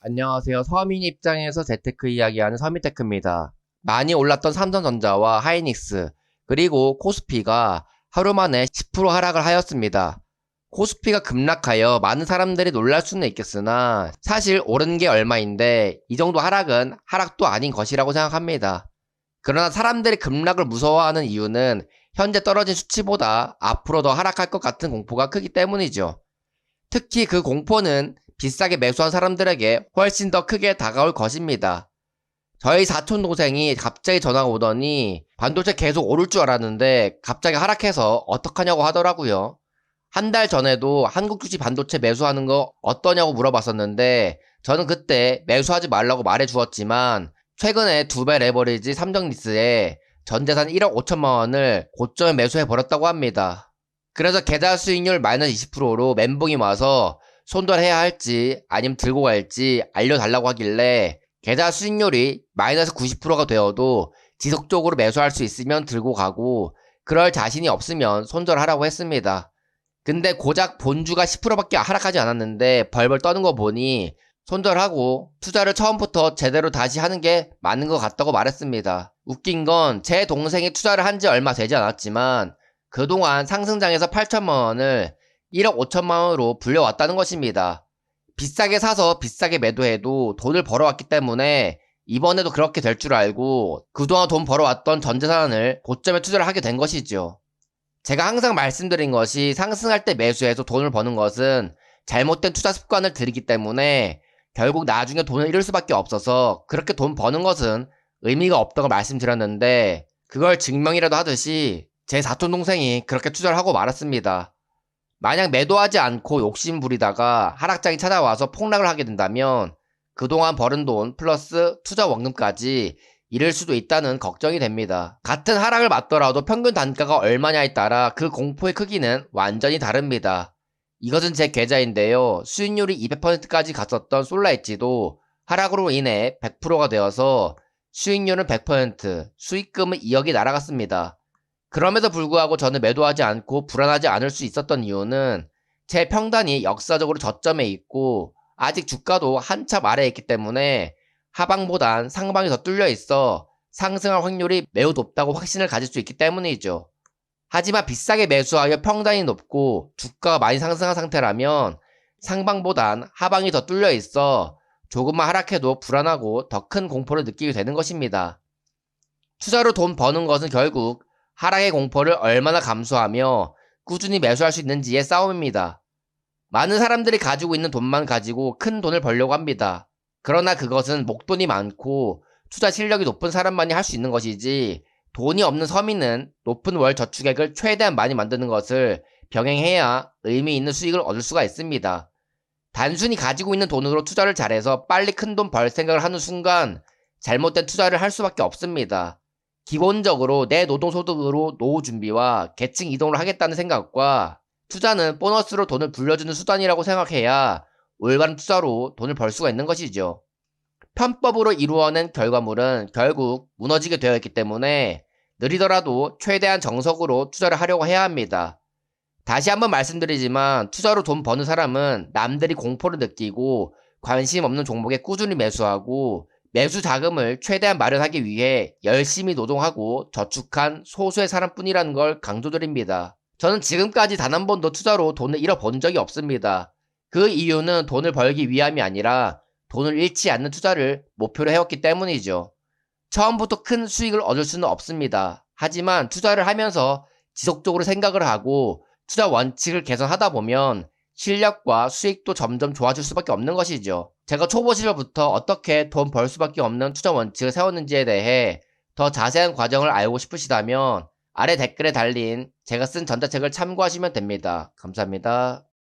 안녕하세요. 서민 입장에서 재테크 이야기하는 서민테크입니다. 많이 올랐던 삼성전자와 하이닉스, 그리고 코스피가 하루 만에 10% 하락을 하였습니다. 코스피가 급락하여 많은 사람들이 놀랄 수는 있겠으나 사실 오른 게 얼마인데 이 정도 하락은 하락도 아닌 것이라고 생각합니다. 그러나 사람들이 급락을 무서워하는 이유는 현재 떨어진 수치보다 앞으로 더 하락할 것 같은 공포가 크기 때문이죠. 특히 그 공포는 비싸게 매수한 사람들에게 훨씬 더 크게 다가올 것입니다. 저희 사촌 동생이 갑자기 전화가 오더니 반도체 계속 오를 줄 알았는데 갑자기 하락해서 어떡하냐고 하더라고요. 한 달 전에도 한국 주식 반도체 매수하는 거 어떠냐고 물어봤었는데 저는 그때 매수하지 말라고 말해 주었지만 최근에 2배 레버리지 삼성리스에 전재산 1억 5천만 원을 고점에 매수해 버렸다고 합니다. 그래서 계좌 수익률 마이너스 20%로 멘붕이 와서 손절해야 할지 아니면 들고 갈지 알려달라고 하길래 계좌 수익률이 마이너스 90%가 되어도 지속적으로 매수할 수 있으면 들고 가고 그럴 자신이 없으면 손절하라고 했습니다. 근데 고작 본주가 10%밖에 하락하지 않았는데 벌벌 떠는 거 보니 손절하고 투자를 처음부터 제대로 다시 하는 게 맞는 것 같다고 말했습니다. 웃긴 건 제 동생이 투자를 한 지 얼마 되지 않았지만 그동안 상승장에서 8천만 원을 1억 5천만 원으로 불려왔다는 것입니다. 비싸게 사서 비싸게 매도해도 돈을 벌어왔기 때문에 이번에도 그렇게 될 줄 알고 그동안 돈 벌어왔던 전 재산을 고점에 투자를 하게 된 것이죠. 제가 항상 말씀드린 것이 상승할 때 매수해서 돈을 버는 것은 잘못된 투자 습관을 들이기 때문에 결국 나중에 돈을 잃을 수밖에 없어서 그렇게 돈 버는 것은 의미가 없다고 말씀드렸는데 그걸 증명이라도 하듯이 제 사촌 동생이 그렇게 투자를 하고 말았습니다. 만약 매도하지 않고 욕심 부리다가 하락장이 찾아와서 폭락을 하게 된다면 그동안 벌은 돈 플러스 투자 원금까지 잃을 수도 있다는 걱정이 됩니다. 같은 하락을 맞더라도 평균 단가가 얼마냐에 따라 그 공포의 크기는 완전히 다릅니다. 이것은 제 계좌인데요. 수익률이 200%까지 갔었던 솔라엣지도 하락으로 인해 100%가 되어서 수익률은 100%, 수익금은 2억이 날아갔습니다. 그럼에도 불구하고 저는 매도하지 않고 불안하지 않을 수 있었던 이유는 제 평단이 역사적으로 저점에 있고 아직 주가도 한참 아래에 있기 때문에 하방보단 상방이 더 뚫려 있어 상승할 확률이 매우 높다고 확신을 가질 수 있기 때문이죠. 하지만 비싸게 매수하여 평단이 높고 주가가 많이 상승한 상태라면 상방보단 하방이 더 뚫려 있어 조금만 하락해도 불안하고 더 큰 공포를 느끼게 되는 것입니다. 투자로 돈 버는 것은 결국 하락의 공포를 얼마나 감수하며 꾸준히 매수할 수 있는지의 싸움입니다. 많은 사람들이 가지고 있는 돈만 가지고 큰 돈을 벌려고 합니다. 그러나 그것은 목돈이 많고 투자 실력이 높은 사람만이 할 수 있는 것이지 돈이 없는 서민은 높은 월 저축액을 최대한 많이 만드는 것을 병행해야 의미 있는 수익을 얻을 수가 있습니다. 단순히 가지고 있는 돈으로 투자를 잘해서 빨리 큰 돈 벌 생각을 하는 순간 잘못된 투자를 할 수밖에 없습니다. 기본적으로 내 노동소득으로 노후 준비와 계층 이동을 하겠다는 생각과 투자는 보너스로 돈을 불려주는 수단이라고 생각해야 올바른 투자로 돈을 벌 수가 있는 것이죠. 편법으로 이루어낸 결과물은 결국 무너지게 되어 있기 때문에 느리더라도 최대한 정석으로 투자를 하려고 해야 합니다. 다시 한번 말씀드리지만 투자로 돈 버는 사람은 남들이 공포를 느끼고 관심 없는 종목에 꾸준히 매수하고 매수 자금을 최대한 마련하기 위해 열심히 노동하고 저축한 소수의 사람뿐이라는 걸 강조드립니다. 저는 지금까지 단 한 번도 투자로 돈을 잃어본 적이 없습니다. 그 이유는 돈을 벌기 위함이 아니라 돈을 잃지 않는 투자를 목표로 해왔기 때문이죠. 처음부터 큰 수익을 얻을 수는 없습니다. 하지만 투자를 하면서 지속적으로 생각을 하고 투자 원칙을 개선하다 보면 실력과 수익도 점점 좋아질 수밖에 없는 것이죠. 제가 초보 시절부터 어떻게 돈 벌 수밖에 없는 투자 원칙을 세웠는지에 대해 더 자세한 과정을 알고 싶으시다면 아래 댓글에 달린 제가 쓴 전자책을 참고하시면 됩니다. 감사합니다.